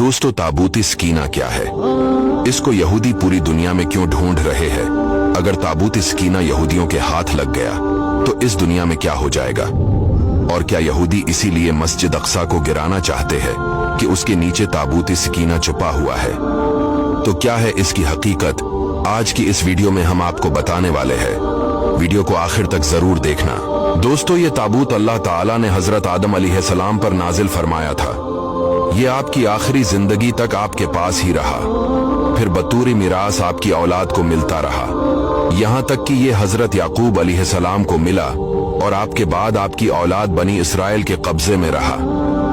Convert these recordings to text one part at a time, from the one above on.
दोस्तों, ताबूती सकीना क्या है? इसको यहूदी पूरी दुनिया में क्यों ढूंढ रहे हैं? अगर ताबूती सकीना यहूदियों के हाथ लग गया तो इस दुनिया में क्या हो जाएगा? और क्या यहूदी इसीलिए मस्जिद अक्सा को गिराना चाहते हैं कि उसके नीचे ताबूती सकीना छुपा हुआ है? तो क्या है इसकी हकीकत? आज की इस वीडियो में हम आपको बताने वाले हैं। वीडियो को आखिर तक जरूर देखना। दोस्तों, ये ताबूत अल्लाह ताला ने हजरत आदम अलैहिस्सलाम पर नाजिल फरमाया था। ये आपकी आखिरी जिंदगी तक आपके पास ही रहा, फिर बतूरी मिरास आपकी औलाद को मिलता रहा, यहाँ तक कि ये हजरत याकूब अलैहिस्सलाम को मिला और आपके बाद आपकी औलाद बनी इसराइल के कब्जे में रहा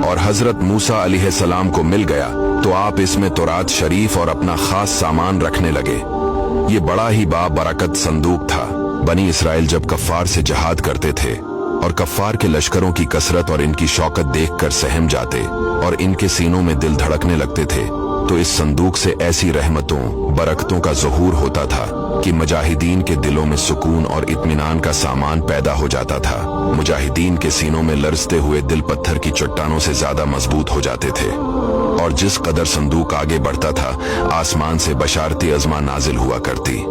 और हजरत मूसा अलैहिस्सलाम को मिल गया तो आप इसमें तौरात शरीफ और अपना खास सामान रखने लगे। ये बड़ा ही बाबरकत संदूक था। बनी इसराइल जब कफ्फार से जहाद करते थे और कफ्फार के लश्करों की कसरत और इनकी शौकत देखकर सहम जाते और इनके सीनों में दिल धड़कने लगते थे, तो इस संदूक से ऐसी रहमतों बरकतों का ज़हूर होता था कि मुजाहिदीन के दिलों में सुकून और इत्मीनान का सामान पैदा हो जाता था। मुजाहिदीन के सीनों में लरजते हुए दिल पत्थर की चट्टानों से ज्यादा मजबूत हो जाते थे और जिस कदर संदूक आगे बढ़ता था, आसमान से बशारती अज़मा नाजिल हुआ करती।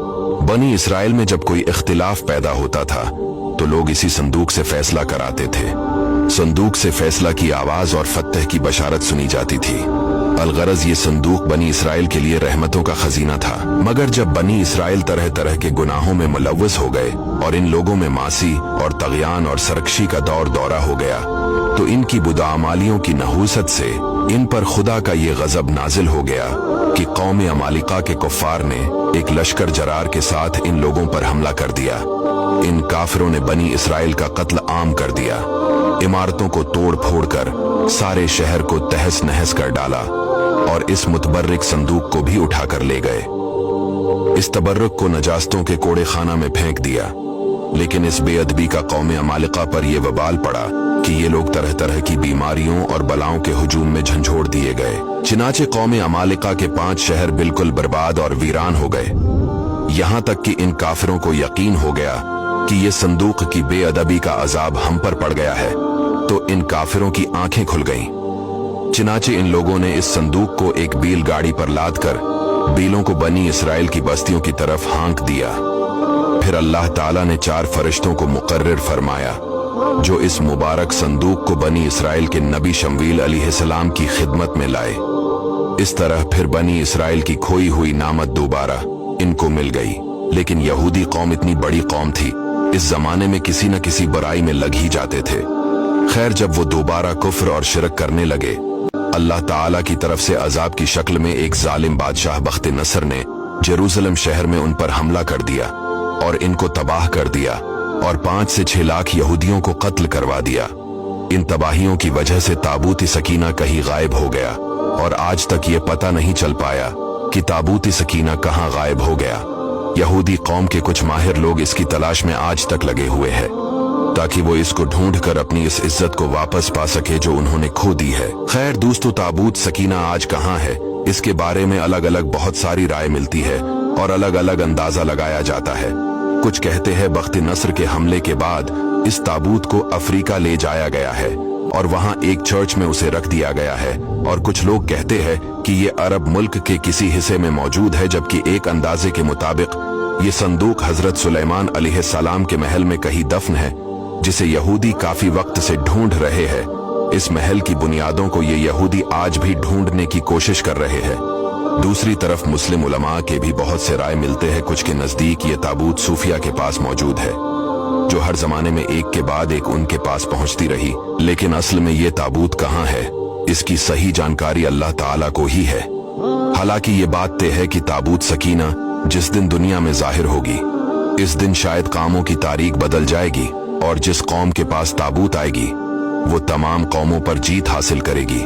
बनी इसराइल में जब कोई इख्तिलाफ पैदा होता था तो लोग इसी संदूक से फैसला कराते थे। संदूक से फैसला की आवाज और फतह की बशारत सुनी जाती थी। अलगरज ये संदूक बनी इसराइल के लिए रहमतों का खजीना था। मगर जब बनी इसराइल तरह तरह के गुनाहों में मुलव्वस हो गए और इन लोगों में मासी और तग़यान और सरकशी का दौरा हो गया, तो इनकी बुदाअमालियों की नहूसत से इन पर खुदा का ये गजब नाजिल हो गया कि कौम अमालिका के कुफ्फार ने एक लश्कर जरार के साथ इन लोगों पर हमला कर दिया। इन काफिरों ने बनी इसराइल का कत्ल आम कर दिया, इमारतों को तोड़ फोड़ कर सारे शहर को तहस नहस कर डाला और इस मुतबर्रिक संदूक को भी उठाकर ले गए। इस तबर्रुक को नजास्तों के कोड़े खाना में फेंक दिया। लेकिन इस बेअदबी का कौम अमालिका पर यह वबाल पड़ा कि ये लोग तरह तरह की बीमारियों और बलाओं के हुजूम में झंझोड़ दिए गए। चिनाचे कौम अमालिका के 5 शहर बिल्कुल बर्बाद और वीरान हो गए। यहाँ तक कि इन काफिरों को यकीन हो गया कि ये संदूक की बेअदबी का अजाब हम पर पड़ गया है, तो इन काफिरों की आंखें खुल गईं। चिनाचे इन लोगों ने इस संदूक को एक बील गाड़ी पर लाद कर बीलों को बनी इसराइल की बस्तियों की तरफ हाँक दिया। फिर अल्लाह ताला ने 4 फरिश्तों को मुकर्रर फरमाया जो इस मुबारक संदूक को बनी इसराइल के नबी शमवील अलैहिस्सलाम की खिदमत में लाए। इस तरह फिर बनी इसराइल की खोई हुई नामत दोबारा इनको मिल गई। लेकिन यहूदी कौम इतनी बड़ी कौम थी, इस जमाने में किसी न किसी बुराई में लग ही जाते थे। खैर, जब वो दोबारा कुफ्र और शिरक करने लगे, अल्लाह ताला की तरफ से अजाब की शक्ल में एक जालिम बादशाह बख्त नसर ने जेरूसलम शहर में उन पर हमला कर दिया और इनको तबाह कर दिया और 5 से 6 लाख यहूदियों को कत्ल करवा दिया। इन तबाहियों की वजह से ताबूती सकीना कहीं गायब हो गया और आज तक ये पता नहीं चल पाया कि ताबूती सकीना कहाँ गायब हो गया। यहूदी कौम के कुछ माहिर लोग इसकी तलाश में आज तक लगे हुए हैं ताकि वो इसको ढूंढकर अपनी इस इज्जत को वापस पा सके जो उन्होंने खो दी है। खैर दोस्तों, ताबूत सकीना आज कहाँ है, इसके बारे में अलग अलग बहुत सारी राय मिलती है और अलग अलग अंदाजा लगाया जाता है। कुछ कहते हैं बख्त नसर के हमले के बाद इस ताबूत को अफ्रीका ले जाया गया है और वहां एक चर्च में उसे रख दिया गया है, और कुछ लोग कहते हैं कि ये अरब मुल्क के किसी हिस्से में मौजूद है, जबकि एक अंदाजे के मुताबिक ये संदूक हजरत सुलेमान अलैहिस्सलाम के महल में कहीं दफन है, जिसे यहूदी काफी वक्त से ढूंढ रहे हैं। इस महल की बुनियादों को ये यहूदी आज भी ढूंढने की कोशिश कर रहे हैं। दूसरी तरफ मुस्लिम उलमा के भी बहुत से राय मिलते हैं। कुछ के नजदीक ये ताबूत सूफिया के पास मौजूद है, जो हर जमाने में एक के बाद एक उनके पास पहुंचती रही। लेकिन असल में ये ताबूत कहाँ है, इसकी सही जानकारी अल्लाह ताला को ही है। हालांकि ये बात तय है कि ताबूत सकीना जिस दिन दुनिया में जाहिर होगी, इस दिन शायद कामों की तारीख बदल जाएगी और जिस कौम के पास ताबूत आएगी वो तमाम कौमों पर जीत हासिल करेगी।